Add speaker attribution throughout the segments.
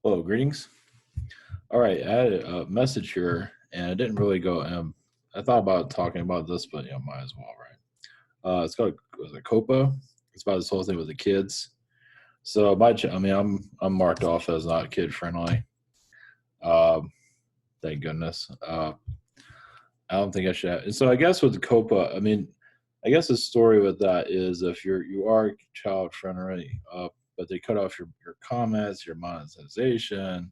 Speaker 1: Hello, greetings. All right, I had a message here, and I didn't really go. I thought about talking about this, but might as well, right? It's called was it Coppa. It's about this whole thing with the kids. So I mean, I'm marked off as not kid friendly. Um, thank goodness. I don't think I should. So I guess with the Copa, I mean, I guess the story with that is if you are child friendly, but they cut off your comments, your monetization.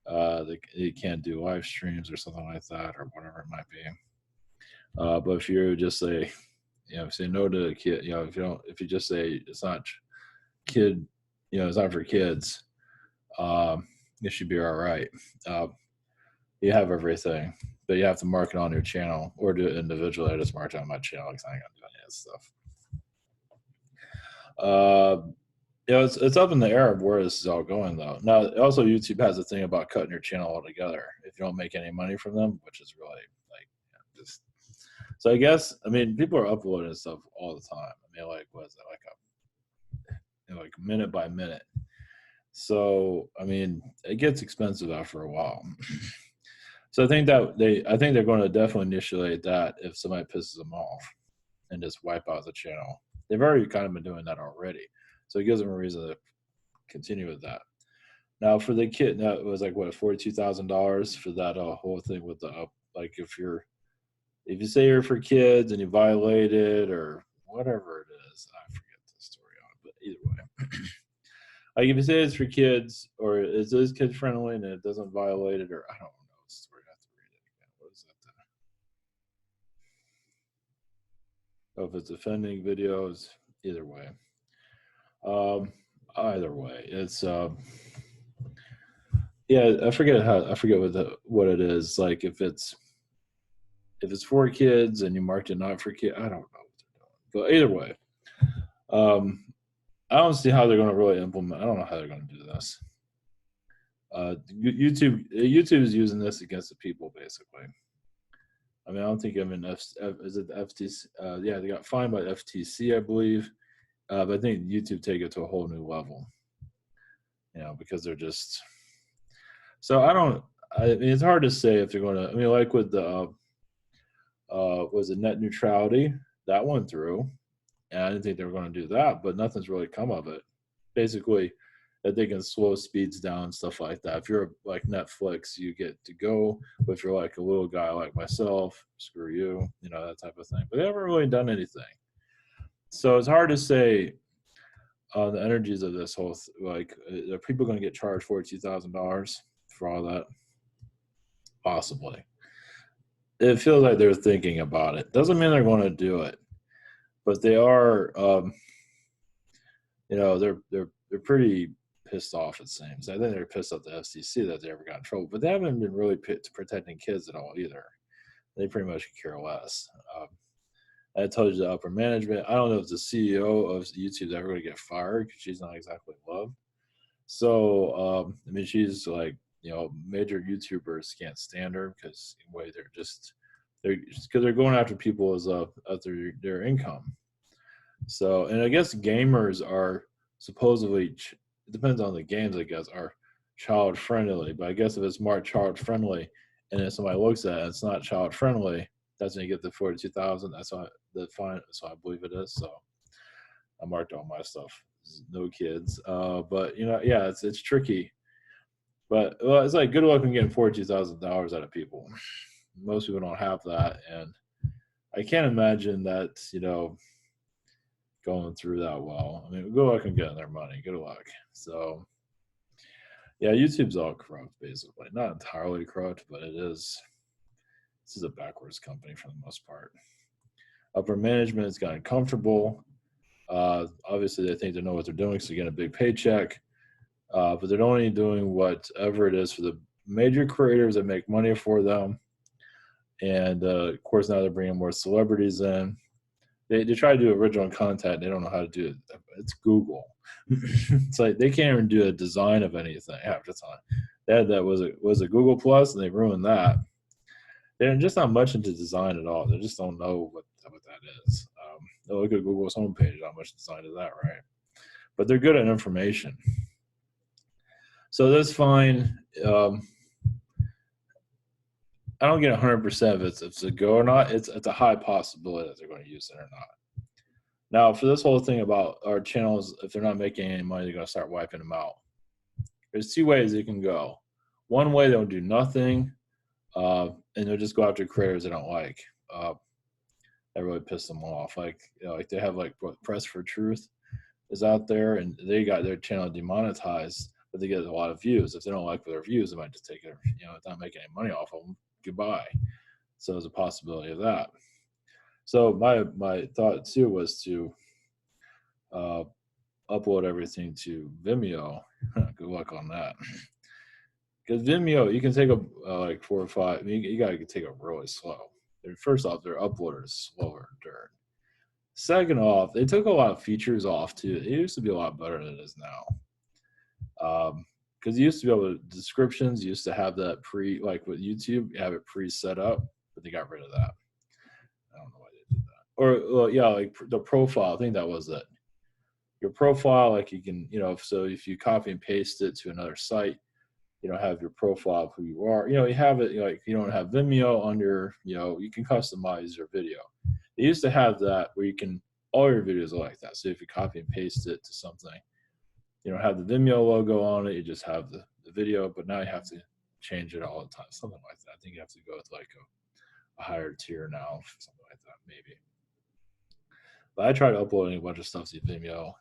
Speaker 1: They can't do live streams or something like that, or whatever it might be. But if you just say, say no to a kid, if you just say it's not kid, it's not for kids, it should be all right. Uh, you have everything, but you have to mark it on your channel or do it individually. I just marked it on my channel because I ain't gonna do any of that stuff. It's up in the air of where this is all going, though. Now, also YouTube has a thing about cutting your channel altogether if you don't make any money from them, which is really like just. So I guess people are uploading stuff all the time. I mean, like what is it like minute by minute? So I mean, it gets expensive after a while. So I think they're going to definitely initiate that if somebody pisses them off and just wipe out the channel. They've already kind of been doing that already, so it gives them a reason to continue with that. Now for the kid, now it was like what $42,000 for that whole thing with the like if you say you're for kids and you violate it or whatever it is, I forget the story on it, but either way. Like if you say it's for kids or it is kid friendly and it doesn't violate it, or I don't know the story. I have to read it again. What is that? Oh, if it's offending videos, either way. Either way, it's yeah. I forget what it is. Like if it's for kids and you marked it not for kids, I don't know what they're doing. But either way, I don't see how they're going to really implement. I don't know how they're going to do this. YouTube is using this against the people, basically. I mean, I don't think is it the FTC? Yeah, they got fined by FTC, I believe. But I think YouTube take it to a whole new level. Because they're just. So I don't. I mean, it's hard to say if they're going to. I mean, like with the was it net neutrality that went through, and I didn't think they were going to do that, but nothing's really come of it. Basically, that they can slow speeds down, stuff like that. If you're like Netflix, you get to go. But if you're like a little guy like myself, screw you, that type of thing. But they haven't really done anything. So it's hard to say the energies of this whole, are people going to get charged $42,000 for all that? Possibly. It feels like they're thinking about it. Doesn't mean they're going to do it, but they are, they're pretty pissed off, it seems. I think they're pissed off the FCC that they ever got in trouble, but they haven't been really protecting kids at all either. They pretty much care less. I told you the upper management. I don't know if the CEO of YouTube is ever going to get fired because she's not exactly loved. So, she's like, major YouTubers can't stand her because in a way because they're going after people as after their income. So, and I guess gamers are supposedly, it depends on the games, I guess, are child friendly. But I guess if it's more child friendly and if somebody looks at it and it's not child friendly, that's when you get the 42,000. That's what the fine. So I believe it is. So I marked all my stuff. No kids. But yeah, it's tricky. But it's like good luck in getting $42,000 out of people. Most people don't have that, and I can't imagine that going through that well. I mean, good luck in getting their money. Good luck. So, yeah, YouTube's all corrupt, basically. Not entirely corrupt, but it is. This is a backwards company for the most part. Upper management has gotten comfortable. Obviously, they think they know what they're doing, so they get a big paycheck. But they're only doing whatever it is for the major creators that make money for them. And, of course, now they're bringing more celebrities in. They try to do original content. They don't know how to do it. It's Google. It's like they can't even do a design of anything half the time. They had that was it Google Plus, and they ruined that. They're just not much into design at all. They just don't know what that is. They'll look at Google's homepage. How much design is that, right? But they're good at information. So that's fine. I don't get 100% if it's a go or not. It's a high possibility that they're going to use it or not. Now, for this whole thing about our channels, if they're not making any money, they're going to start wiping them out. There's two ways it can go. One way, they'll do nothing, and they'll just go after creators they don't like. That really pissed them off. Like, like they have like Press for Truth is out there, and they got their channel demonetized, but they get a lot of views. If they don't like their views, they might just take it. It's not making any money off of them. Goodbye. So there's a possibility of that. So my thought too was to upload everything to Vimeo. Good luck on that. Because Vimeo, you can take like 4 or 5. I mean, you got to take it really slow. First off, their uploader is slower dirt. Second off, they took a lot of features off too. It used to be a lot better than it is now. Because you used to be able to descriptions, you used to have that like with YouTube, you have it pre-set up, but they got rid of that. I don't know why they did that. Or well, yeah, like the profile. I think that was it. Your profile, like you can, so if you copy and paste it to another site, have your profile of who you are. You have it like you don't have Vimeo on your, you can customize your video. They used to have that where you can, all your videos are like that. So if you copy and paste it to something, you don't have the Vimeo logo on it, you just have the video, but now you have to change it all the time, something like that. I think you have to go with like a higher tier now, something like that, maybe. But I tried uploading a bunch of stuff to Vimeo,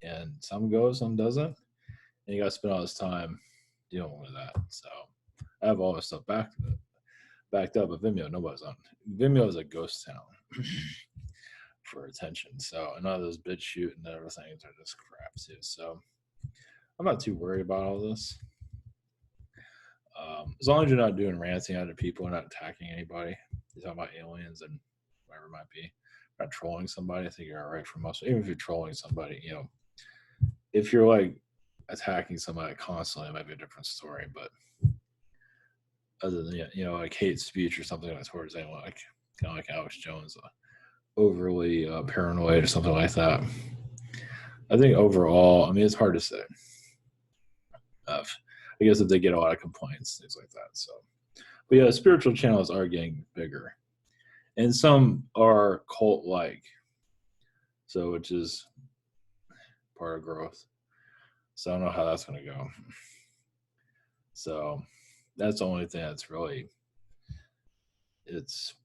Speaker 1: and some goes, some doesn't. And you got to spend all this time dealing with that. So I have all this stuff backed up with Vimeo. Nobody's on. Vimeo is a ghost town for attention. So none of those BitChute and everything are just crap too. So I'm not too worried about all this. As long as you're not doing ranting at other people and not attacking anybody. You're talking about aliens and whatever it might be. Not trolling somebody. I think you're all right for most. Even if you're trolling somebody, if you're like attacking somebody constantly, it might be a different story. But other than like hate speech or something like towards anyone, like kind of like Alex Jones, overly paranoid or something like that. I think overall, I mean, it's hard to say. I guess if they get a lot of complaints, things like that. So, but yeah, spiritual channels are getting bigger, and some are cult-like. So, which is part of growth. So I don't know how that's going to go. So that's the only thing that's really, it's,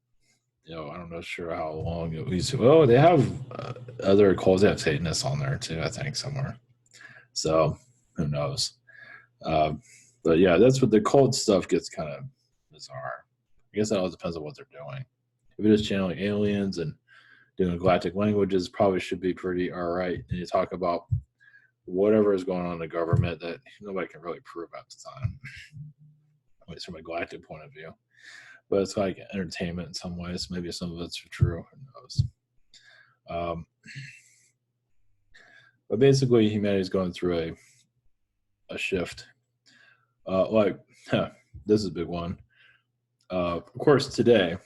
Speaker 1: I'm not sure how long it was. Well, they have other cults. They have Satanists on there too, I think, somewhere. So who knows? But yeah, that's what the cult stuff gets kind of bizarre. I guess that all depends on what they're doing. If it is channeling aliens and doing galactic languages, probably should be pretty all right. And you talk about whatever is going on in the government that nobody can really prove at the time, at least from a galactic point of view. But it's like entertainment in some ways. Maybe some of it's true. Who knows? But basically, humanity is going through a shift. This is a big one. Of course, today,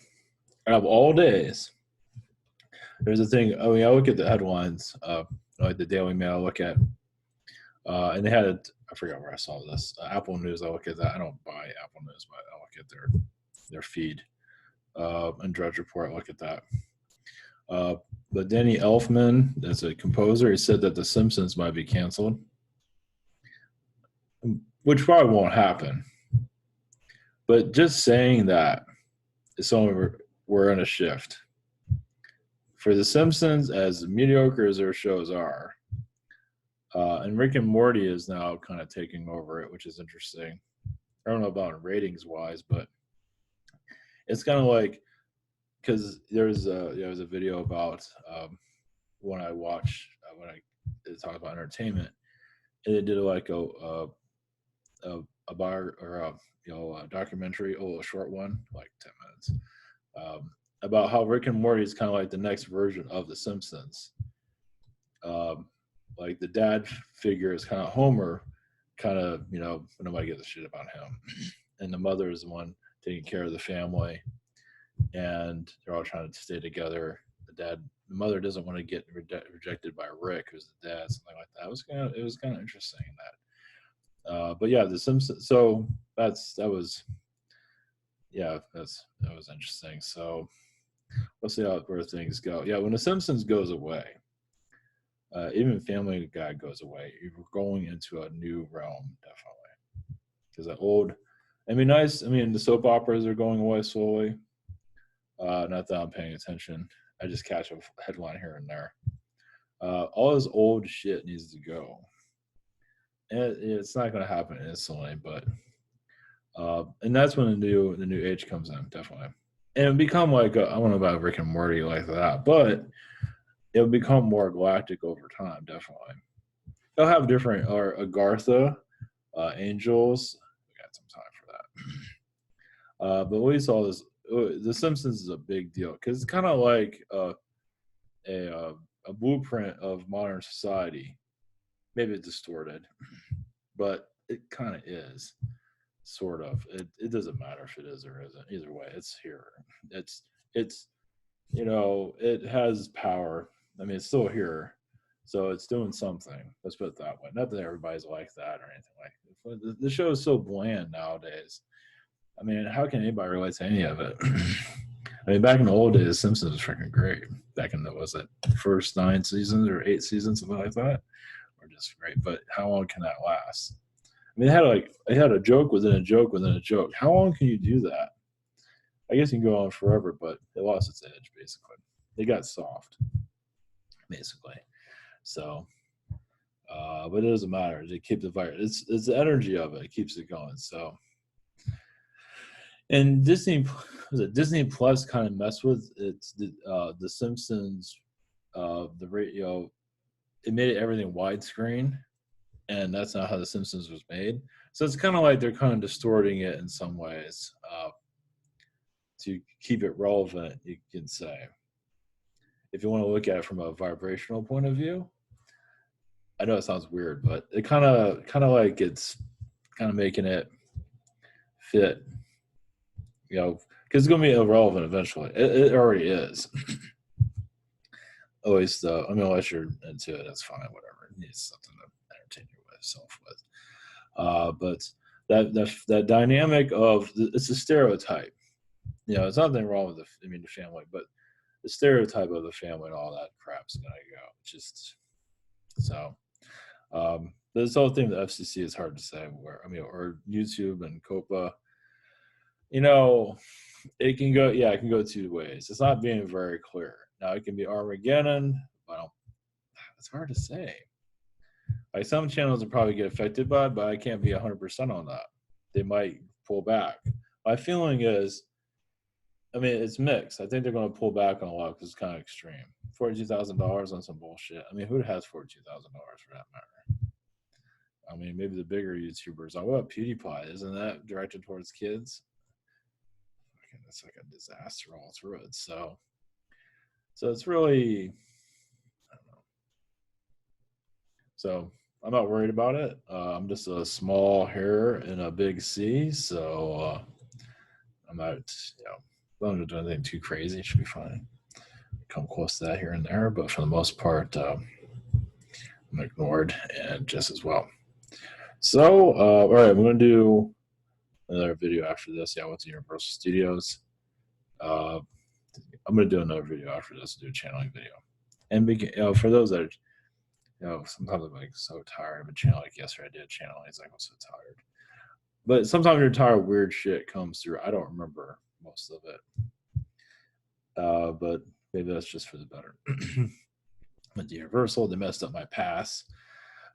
Speaker 1: out of all days, there's a thing. I mean, I look at the headlines, like the Daily Mail. I look at, and they had I forgot where I saw this. Apple News. I look at that. I don't buy Apple News, but I look at their feed. And Drudge Report. I look at that. But Danny Elfman, that's a composer, he said that The Simpsons might be canceled, which probably won't happen. But just saying that is something we're in a shift. For The Simpsons, as mediocre as their shows are, and Rick and Morty is now kind of taking over it, which is interesting. I don't know about ratings-wise, but it's kind of like, because there's a video about when I watch when I talk about entertainment, and they did like a bar or a documentary, a short one, like 10 minutes, about how Rick and Morty is kind of like the next version of The Simpsons. Like the dad figure is kind of Homer, kind of nobody gives a shit about him, and the mother is the one taking care of the family, and they're all trying to stay together. The mother doesn't want to get rejected by Rick, who's the dad, something like that. It was kind of interesting in that. But yeah, The Simpsons. So that was that was interesting. So we'll see where things go. Yeah, when The Simpsons goes away, even Family Guy goes away, you're going into a new realm, definitely. Because the old, I mean, nice. I mean, the soap operas are going away slowly. Not that I'm paying attention. I just catch a headline here and there. All this old shit needs to go, and it's not going to happen instantly. But and that's when the new age comes in, definitely. And it'll become like I don't know about Rick and Morty like that, but it'll become more galactic over time, definitely. They'll have different or Agartha, angels. We got some time for that. But we saw this. The Simpsons is a big deal because it's kind of like a blueprint of modern society. Maybe it's distorted, but it kind of is, sort of. It doesn't matter if it is or isn't. Either way, it's here. It's it has power. I mean, it's still here, so it's doing something. Let's put it that way. Not that everybody's like that or anything like that. The show is so bland nowadays. I mean, how can anybody relate to any of it? I mean, back in the old days, Simpsons was freaking great. Back in the was it first 9 seasons or 8 seasons, something like that, or just great. But how long can that last? I mean, it had a joke within a joke within a joke. How long can you do that? I guess you can go on forever, but it lost its edge basically. It got soft, basically. So, but it doesn't matter. They keep the virus. It's the energy of it. It keeps it going. So, and Disney Plus kind of messed with it's the Simpsons, the radio. It made everything widescreen, and that's not how the Simpsons was made. So it's kind of like they're kind of distorting it in some ways to keep it relevant. You can say, if you want to look at it from a vibrational point of view. I know it sounds weird, but it kind of like it's kind of making it fit, because it's going to be irrelevant eventually. It already is. Always, though. I mean, unless you're into it, that's fine. Whatever. It needs something to entertain yourself with. But that dynamic of it's a stereotype. There's nothing wrong with the family, but the stereotype of the family and all that crap's gonna go. Just so. This whole thing, the FCC is hard to say. Or YouTube and Coppa. It can go. Yeah, it can go 2 ways. It's not being very clear. Now it can be Armageddon. Well, it's hard to say. Like some channels will probably get affected by it, but I can't be 100% on that. They might pull back. My feeling is, it's mixed. I think they're going to pull back on a lot because it's kind of extreme. $42,000 on some bullshit. I mean, who has $42,000 for that matter? I mean, maybe the bigger YouTubers. What about PewDiePie? Isn't that directed towards kids? It's like a disaster all through it. So it's really, I don't know. So I'm not worried about it. I'm just a small hair in a big sea. So I'm not, don't do anything too crazy. It should be fine. Come close to that here and there, but for the most part, I'm ignored and just as well. So, all right, I'm going to do another video after this. Yeah, I went to Universal Studios. I'm going to do another video after this, do a channeling video. And for those that are, sometimes I'm like so tired of a channel. Like yesterday I did channeling. It's like I'm so tired. But sometimes you're tired, weird shit comes through. I don't remember most of it. But maybe that's just for the better. Went to Universal, they messed up my pass.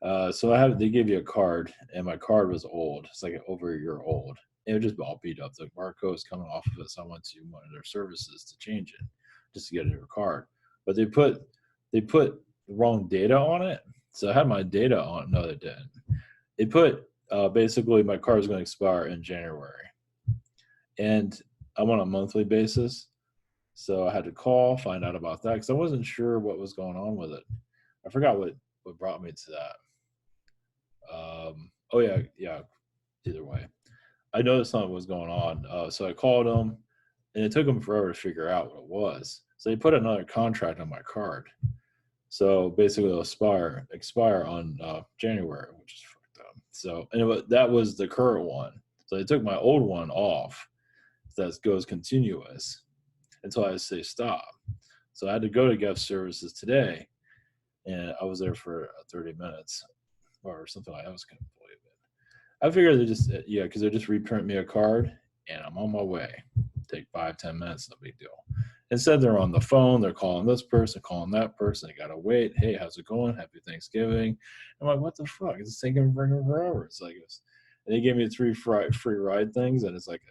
Speaker 1: So they gave you a card, and my card was old. It's like over a year old. It was just all beat up. The barcode was coming off of it, so I went to one of their services to change it, just to get a new card. But they put the wrong data on it. So I had my data on. No, they didn't. They put basically my card is going to expire in January, and I'm on a monthly basis. So I had to call, find out about that, because I wasn't sure what was going on with it. I forgot what brought me to that. Either way, I noticed something was going on. So I called them, and it took them forever to figure out what it was. So they put another contract on my card. So basically, it'll expire on January, which is fucked up. So, and that was the current one. So they took my old one off that goes continuous until I say stop. So I had to go to guest services today, and I was there for 30 minutes or something like that. I was kind of believe it. I figured they just, yeah, because they just reprint me a card and I'm on my way. Take 5-10 minutes, no big deal. Instead, they're on the phone, they're calling this person, calling that person. They gotta wait. Hey, how's it going? Happy Thanksgiving. I'm like, what the fuck? It's taking forever. It's like, and they gave me 3 free ride things, and it's like,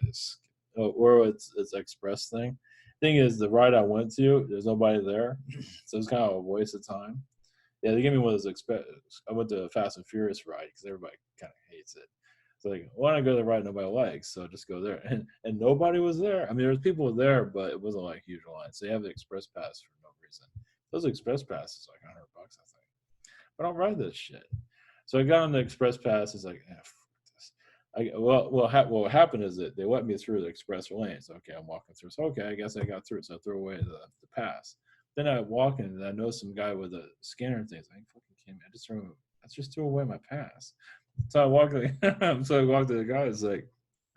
Speaker 1: or it's express thing. Thing is, the ride I went to, there's nobody there, so it's kind of a waste of time. Yeah, they gave me one of those I went to a Fast and Furious ride because everybody kind of hates it. It's like, why don't I go to the ride nobody likes? So just go there. And nobody was there. I mean, there was people there, but it wasn't like huge lines. So you have the express pass for no reason. Those express passes like $100, I think. But I'll ride this shit. So I got on the express pass. It's like, fuck this. What happened is that they let me through the express lanes. Okay, I'm walking through. So okay, I guess I got through. So I threw away the pass. Then I walk in and I know some guy with a scanner thing. I fucking kidding me. I just threw away my pass. So I walked to the guy. It's like,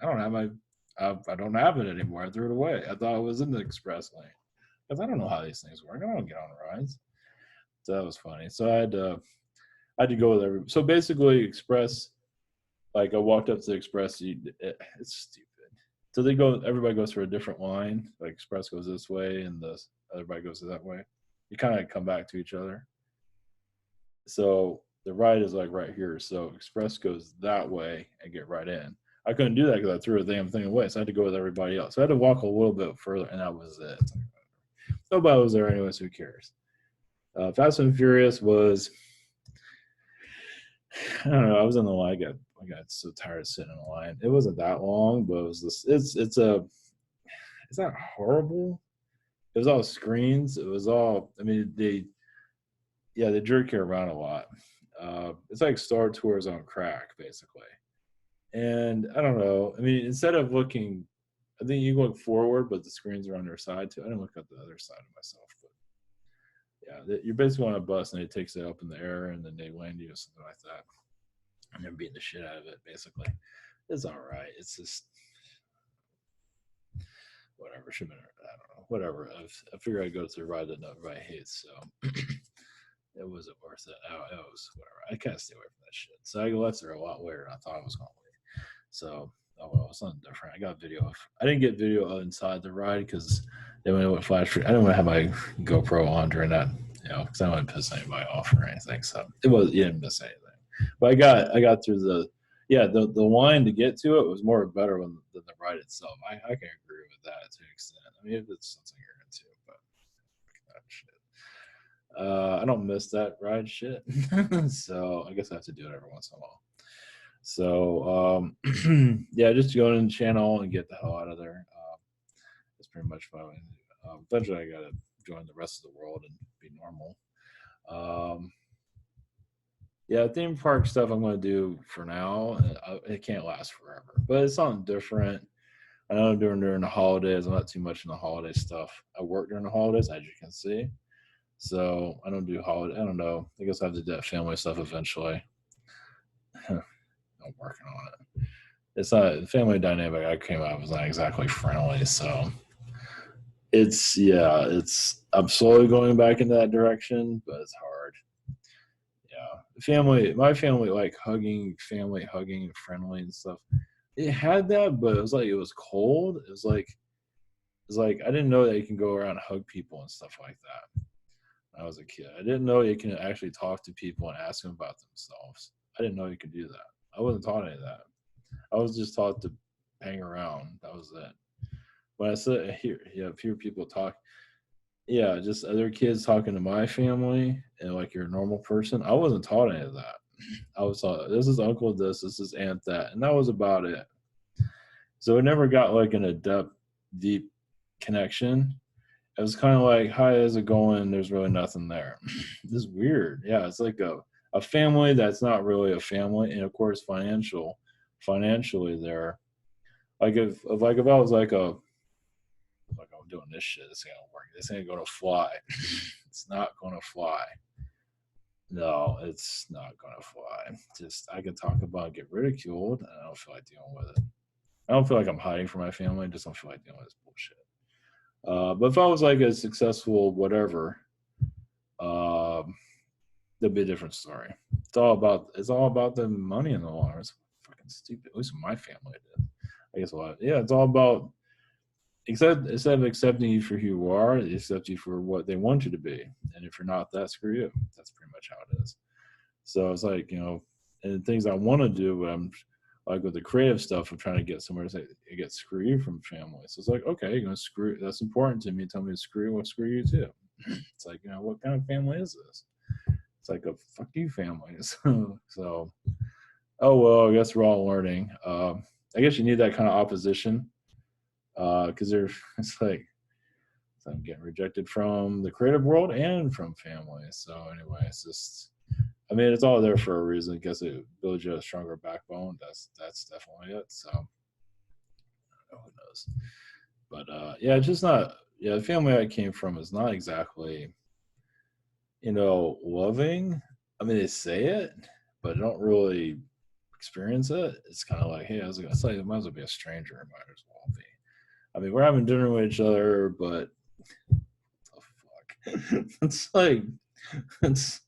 Speaker 1: I don't have it anymore. I threw it away. I thought it was in the express lane because I don't know how these things work. I don't get on rides. So that was funny. So I had to go with everybody. So basically, express. Like I walked up to the express. It's stupid. So everybody goes through a different line. Like express goes this way, and everybody goes that way. You kind of come back to each other. So the ride is like right here. So express goes that way and get right in. I couldn't do that because I threw the damn thing away. So I had to go with everybody else. So I had to walk a little bit further, and that was it. Nobody was there anyways. Who cares? Fast and Furious was, I don't know. I was in the line. I got so tired of sitting in the line. It wasn't that long, but it was this. It's not horrible. It was all screens. It was all. I mean, they jerk you around a lot. It's like Star Tours on crack, basically. And I don't know. I mean, instead of looking, I think you look forward, but the screens are on their side too. I didn't look at the other side of myself, but yeah, you're basically on a bus and it takes it up in the air and then they land you or something like that. And they're beating the shit out of it, basically. It's all right. It's just whatever. I don't know. Whatever. I figure I'd go to the ride that nobody hates, so it wasn't worth it. It was whatever. I kind of stay away from that shit. So I left there a lot later than I thought I was going to leave. So, it's something different. I got video of. I didn't get video of inside the ride because they went with flash. I didn't want to have my GoPro on during that, because I don't want to piss anybody off or anything. So you didn't miss anything. But I got through the line to get to it was more better than the ride itself. I can agree with that to an extent. I mean, if it's something you're into, but that shit. I don't miss that ride shit. So I guess I have to do it every once in a while. So just go in the channel and get the hell out of there. It's pretty much fun. Eventually I gotta join the rest of the world and be normal. Theme park stuff I'm going to do for now. It can't last forever, but it's something different. I know I'm doing during the holidays. I'm not too much in the holiday stuff. I work during the holidays, as you can see. So I don't do holiday. I don't know. I guess I have to do that family stuff eventually. I'm working on it. It's not the family dynamic I came out was not exactly friendly. So I'm slowly going back in that direction, but it's hard. My family, like family hugging, friendly and stuff. It had that, but it was cold. It was like I didn't know that you can go around and hug people and stuff like that. When I was a kid, I didn't know you can actually talk to people and ask them about themselves. I didn't know you could do that. I wasn't taught any of that. I was just taught to hang around. That was it. When I hear people talk, just other kids talking to my family and like you're a normal person. I wasn't taught any of that. I was taught this is uncle this is aunt that, and that was about it. So it never got like an deep connection. It was kind of like, hi, how's it going? There's really nothing there. This is weird. Yeah, it's like a family that's not really a family, and of course financially there. Like if I was like I'm doing this shit, this ain't gonna work. This ain't gonna fly. It's not gonna fly. No, it's not gonna fly. Just I can talk about it, get ridiculed, and I don't feel like dealing with it. I don't feel like I'm hiding from my family. I just don't feel like dealing with this bullshit. But if I was like a successful whatever, um, that'd be a different story. It's all about the money in the long run. It's fucking stupid. At least my family did. I guess a lot. Yeah, it's all about except instead of accepting you for who you are, they accept you for what they want you to be. And if you're not that, screw you. That's pretty much how it is. So it's like, and things I want to do, but I'm like with the creative stuff, I'm trying to get somewhere to say, get screw you from family. So it's like, okay, you're going to screw, that's important to me. Tell me to screw you, well, screw you too. It's like, what kind of family is this? It's like a fuck you family. So, oh, well, I guess we're all learning. I guess you need that kind of opposition because it's like, I'm getting rejected from the creative world and from family. So anyway, it's just, I mean, it's all there for a reason. I guess it builds you a stronger backbone. That's definitely it. So who knows? But yeah, it's just not. Yeah, the family I came from is not exactly, loving. I mean, they say it, but don't really experience it. It's kind of like, hey, I was gonna say, it might as well be a stranger. It might as well be. I mean, we're having dinner with each other, but the fuck, it's like, it's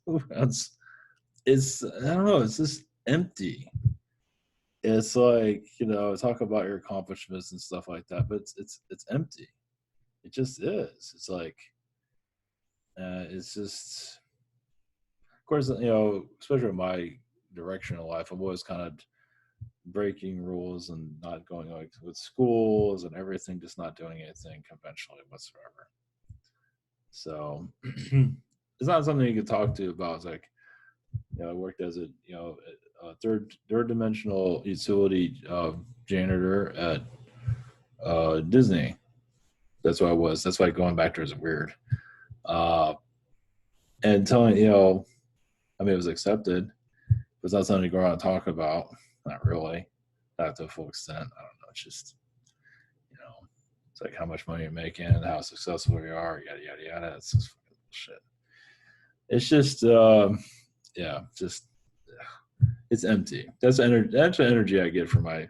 Speaker 1: I don't know. It's just empty. It's like, talk about your accomplishments and stuff like that, but it's empty. It just is. It's like it's just, of course, especially in my direction in life, I'm always kind of breaking rules and not going like with schools and everything, just not doing anything conventionally whatsoever. So it's not something you could talk to about. It's like, I worked as a third dimensional utility janitor at Disney. That's what I was. That's why going back there is weird. And telling, I mean, it was accepted, but it's not something to go around and talk about. Not really, not to a full extent. I don't know. It's just, it's like how much money you're making, how successful you are, yada yada yada. It's just fucking shit. It's just, yeah, just it's empty. That's energy. That's the energy I get from my.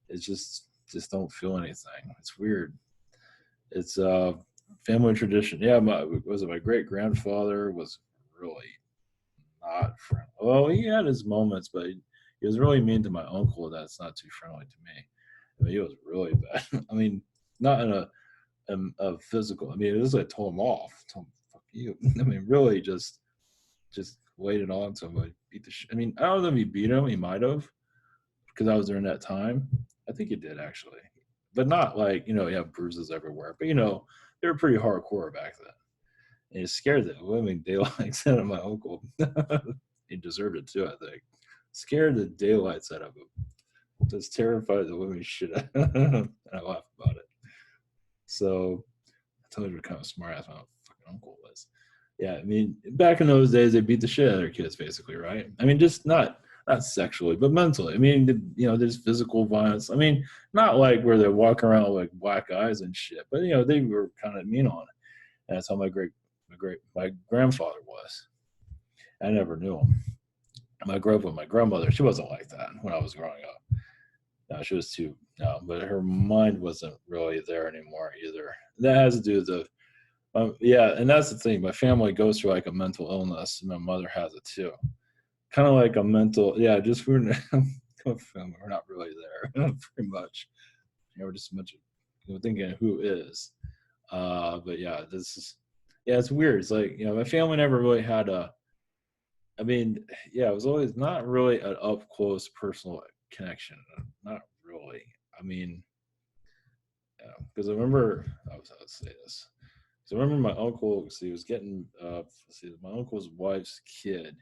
Speaker 1: It's just don't feel anything. It's weird. It's family tradition. Yeah, my great grandfather was really not friendly. Well, he had his moments, but he was really mean to my uncle. That's not too friendly to me. I mean, he was really bad. I mean, not in a physical. I mean, it was like told him off. Told him fuck you. I mean, really just waited on to him. Like, beat the shit. I mean, I don't know if he beat him. He might have because I was during that time. I think he did actually, but not like you have bruises everywhere. But they were pretty hardcore back then. And it scared the living daylights out of my uncle. He deserved it too, I think. Scared the daylights out of him. Just terrified the living shit out of him. And I laugh about it. So I told you what kind of smart ass my fucking uncle was. Yeah, I mean, back in those days, they beat the shit out of their kids, basically, right? I mean, just not sexually, but mentally. I mean, there's physical violence. I mean, not like where they walk around with like black eyes and shit, but they were kind of mean on it. And that's how my grandfather was. I never knew him. I grew up with my grandmother. She wasn't like that when I was growing up. No, she was too. No, but her mind wasn't really there anymore either. That has to do with the. Yeah, and that's the thing. My family goes through like a mental illness. And my mother has it too. Kind of like a mental. Yeah, just we're not really there pretty much. We're just a bunch of thinking who is. But yeah, this is. Yeah, it's weird. It's like my family never really had a. I mean, yeah, it was always not really an up close personal connection. Not really. I mean, because I remember I was how to say this. So I remember my uncle. See, he was getting. My uncle's wife's kid.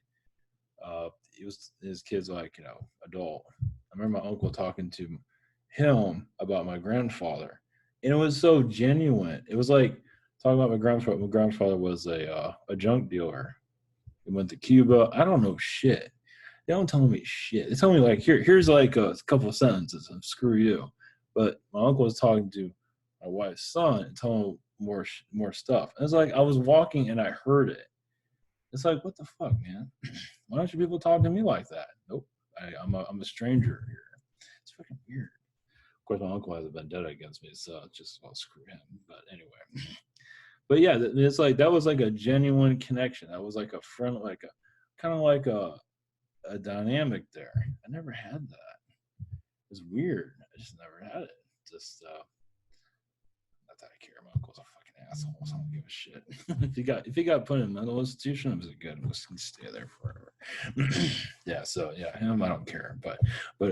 Speaker 1: He was his kid's like adult. I remember my uncle talking to him about my grandfather, and it was so genuine. It was like talking about my grandfather. My grandfather was a junk dealer. He went to Cuba. I don't know shit. They don't tell me shit. They tell me like here's like a couple of sentences of screw you. But my uncle was talking to my wife's son and telling him more stuff. And it's like I was walking and I heard it. It's like, what the fuck, man? Why don't you people talk to me like that? Nope, I'm a stranger here. It's fucking weird. Of course, my uncle has a vendetta against me, so just well, screw him. But anyway, but yeah, it's like that was like a genuine connection. That was like a friend, like a kind of like a dynamic there. I never had that. It's weird. I just never had it. Just not that I care. My uncle's a fucking asshole, so I don't give a shit. If he got put in a mental institution, it was good. He can stay there forever. Yeah. So yeah, him I don't care. But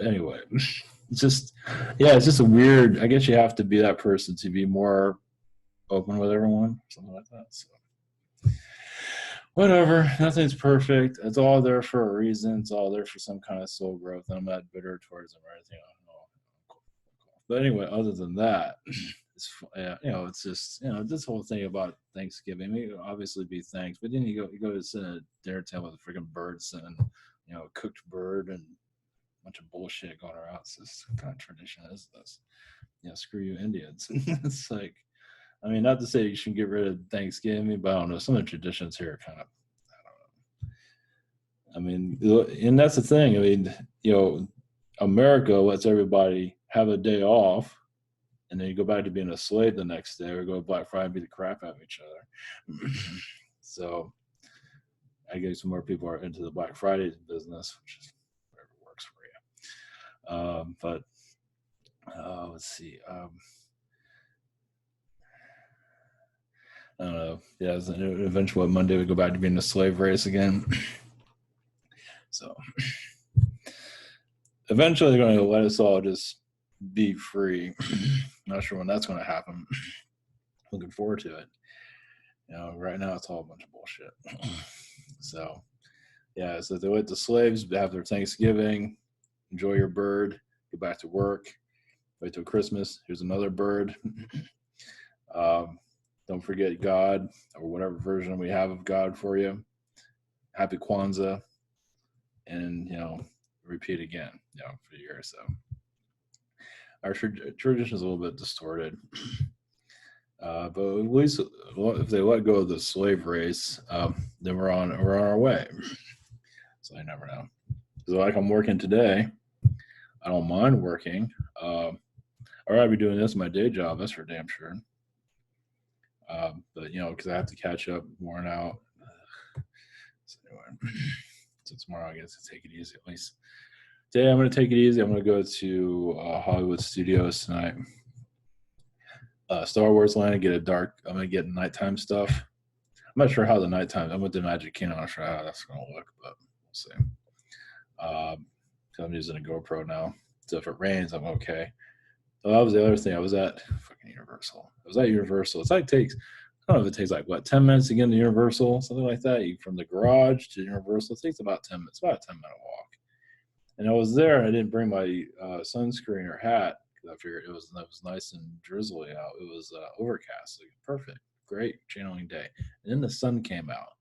Speaker 1: anyway, it's just it's just a weird. I guess you have to be that person to be more open with everyone, something like that. So whatever, nothing's perfect. It's all there for a reason. It's all there for some kind of soul growth. I'm not bitter towards them or anything. I don't know. But anyway, other than that, it's it's just this whole thing about Thanksgiving. I mean, obviously be thanks, but then you go to sit at a dinner table with a freaking bird and a cooked bird and a bunch of bullshit going around. It's just kind of tradition is this. Screw you Indians. It's like, I mean, not to say you shouldn't get rid of Thanksgiving, but I don't know. Some of the traditions here are kind of, I don't know. I mean, and that's the thing. I mean, America lets everybody have a day off, and then you go back to being a slave the next day, or go to Black Friday and beat the crap out of each other. So I guess more people are into the Black Friday business, which is whatever works for you. But let's see. I don't know. Yeah, eventually Monday we go back to being a slave race again. So eventually they're going to let us all just be free. Not sure when that's going to happen. Looking forward to it. Right now it's all a bunch of bullshit. So yeah, so they let the slaves have their Thanksgiving, enjoy your bird, go back to work, wait till Christmas. Here's another bird. Don't forget God, or whatever version we have of God for you. Happy Kwanzaa, and repeat again, for a year or so. Our tradition is a little bit distorted, but at least if they let go of the slave race, then we're on our way. So I never know. So like I'm working today, I don't mind working. Or I'd be doing this in my day job. That's for damn sure. But because I have to catch up, worn out. So anyway, so tomorrow I guess to take it easy at least. Today I'm going to take it easy. I'm going to go to Hollywood Studios tonight. Star Wars Land, I'm going to get nighttime stuff. I'm not sure how the nighttime. I went to Magic Kingdom. I'm not sure how that's going to look, but we'll see. So I'm using a GoPro now. So if it rains, I'm okay. So that was the other thing. I was at fucking Universal. It's like I don't know if it takes like 10 minutes to get into Universal, something like that. From the garage to Universal, it takes about 10 minutes, about a 10-minute walk. And I was there, and I didn't bring my sunscreen or hat because I figured it was nice and drizzly out. It was overcast, like perfect, great channeling day. And then the sun came out,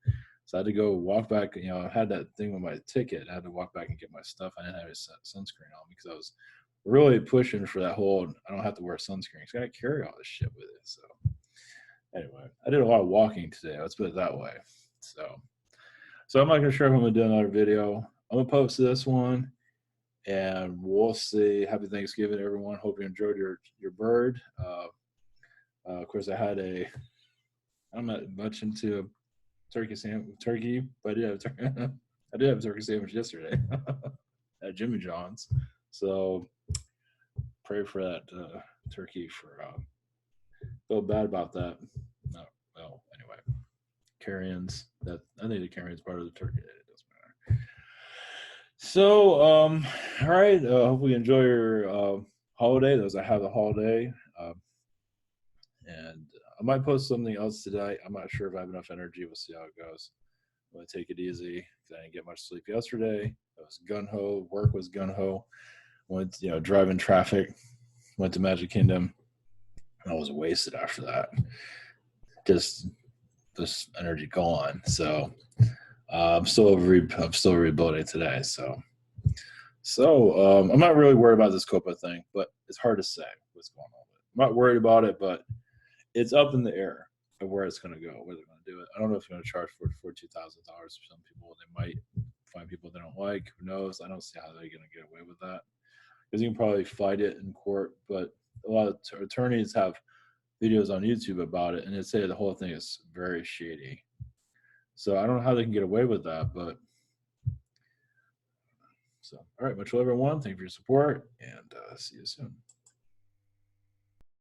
Speaker 1: so I had to go walk back. I had that thing with my ticket. I had to walk back and get my stuff. I didn't have a sunscreen on because I was really pushing for that whole. I don't have to wear sunscreen. So I got to carry all this shit with it. So anyway, I did a lot of walking today. Let's put it that way. So I'm not gonna sure if I'm gonna do another video. I'm gonna post this one. And we'll see. Happy Thanksgiving, everyone. Hope you enjoyed your bird. Of course, I'm not much into turkey, but yeah, I did have a turkey sandwich yesterday at Jimmy John's. So pray for that turkey. Feel bad about that. No, well, anyway, carry-ins. I think the carry-ins part of the turkey. So, all right. Hope you enjoy your holiday. Those that have a holiday, and I might post something else today. I'm not sure if I have enough energy. We'll see how it goes. I'm gonna take it easy because I didn't get much sleep yesterday. I was gun ho. Work was gun ho. Went, driving traffic. Went to Magic Kingdom. I was wasted after that. Just this energy gone. So. I'm still rebuilding today, so I'm not really worried about this Coppa thing, but it's hard to say what's going on with it. I'm not worried about it, but it's up in the air of where it's going to go, whether they're going to to do it. I don't know if they're going to charge for $2,000 for some people. They might find people they don't like. Who knows? I don't see how they're going to get away with that because you can probably fight it in court. But a lot of attorneys have videos on YouTube about it, and they say the whole thing is very shady. So I don't know how they can get away with that, but so all right, much love everyone. Thank you for your support, and see you soon.